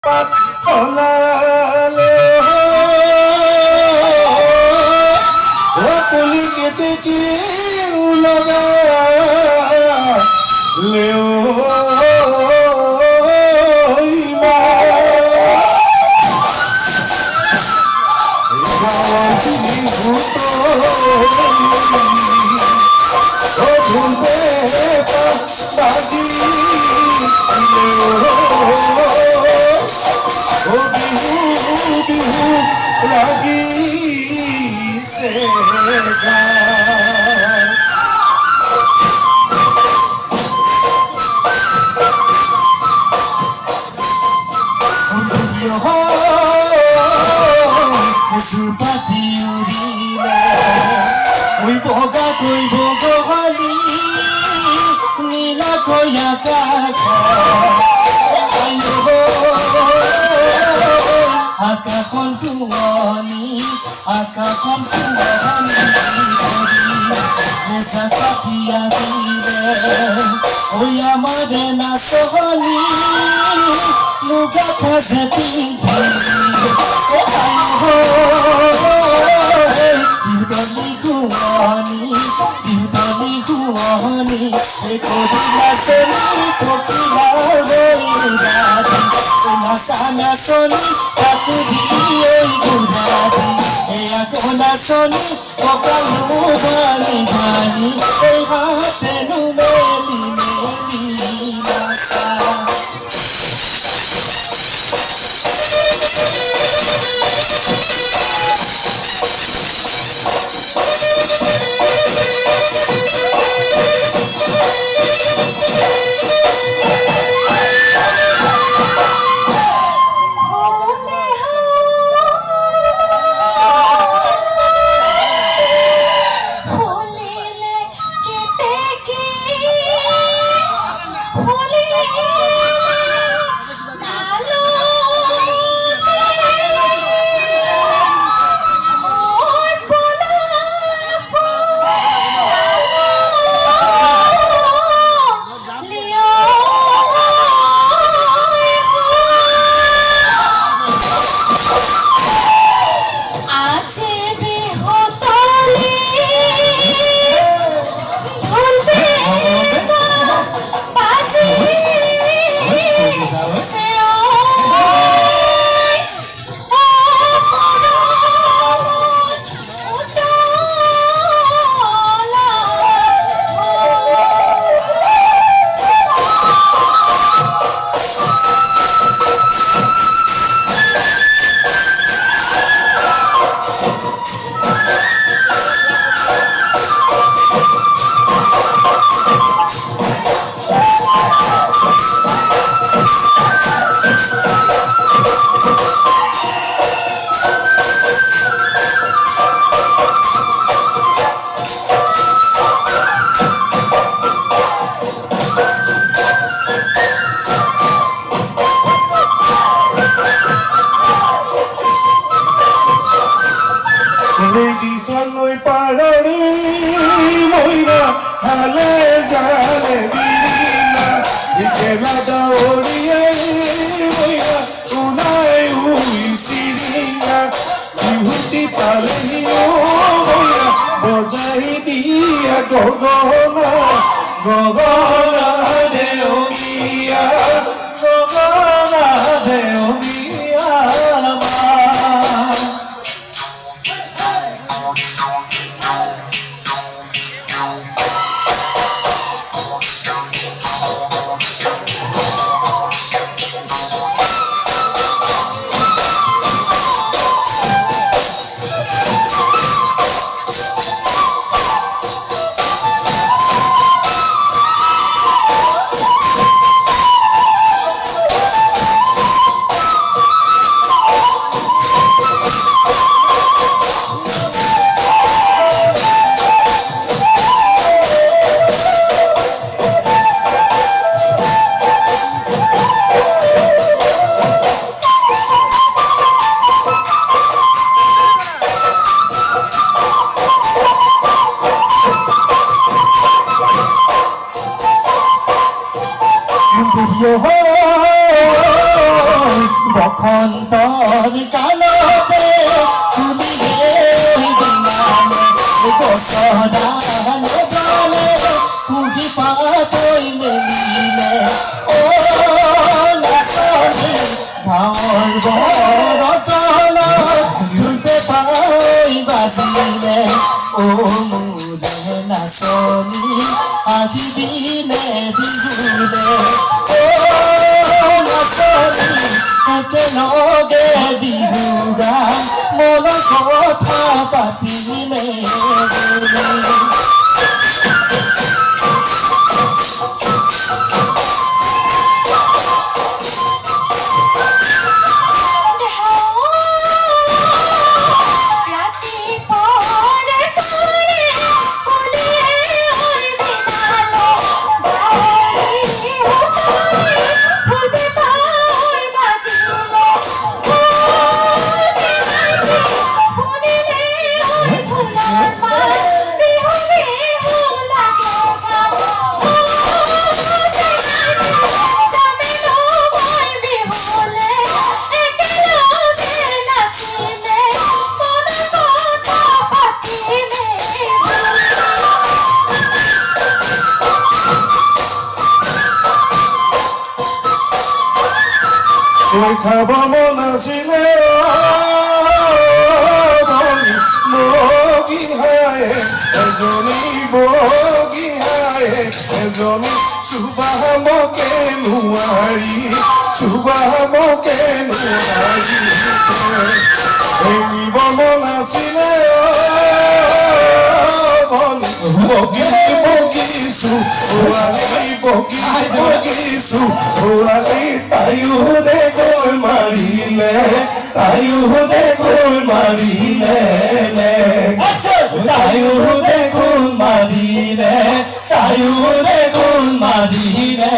পাত ওলালে ও কলি কেটে কি লাগালে lagi segar Supati urila Oi boga koi bogoli Nila koya kaka Ayo Akakon tuoni Akakon tuoni Nesakati abile Oi amade na sohoni Nuga kaze pinti Ayo Yudani kuani Ekodila soni Kokila voidadi Unasana soni Akudi gudadi Eakona soni Okalu bani bani Ehate numeli meli nasa Sanoi parari moira hale jale birina ikela daoriye moira unai ui siringa ihuti paleniyo moira bojai dia gogona gogona deomiya gogona deomiya খন্তর কালতে খুলিলে বিমানে গছডালে ডালে কুহি পাতই মেলিলে ও নাচনী গাঁৱৰ বৰতলত ঢোলপে পাই বাজিলে ও মোৰে নাচনী আহিবিনে বিহুলে ও নাচনী একেলগে বিহু গান মনৰ কথা পাতিলে খাব মন আছিলে বগী হায় এজনী বগী হায় এজনী চুবামকে নোৱাৰি চুবামকে নোৱাৰি এৰিব মন আছিলে বগী বগিছো ওৰালি বগী বগিছো ওৰালি তায়ো দেখৈ মাৰিলে তায়ো দেখৈ মাৰিলে তায়ো দেখোন মাৰিলে তায়ো দেখোন মাৰিলে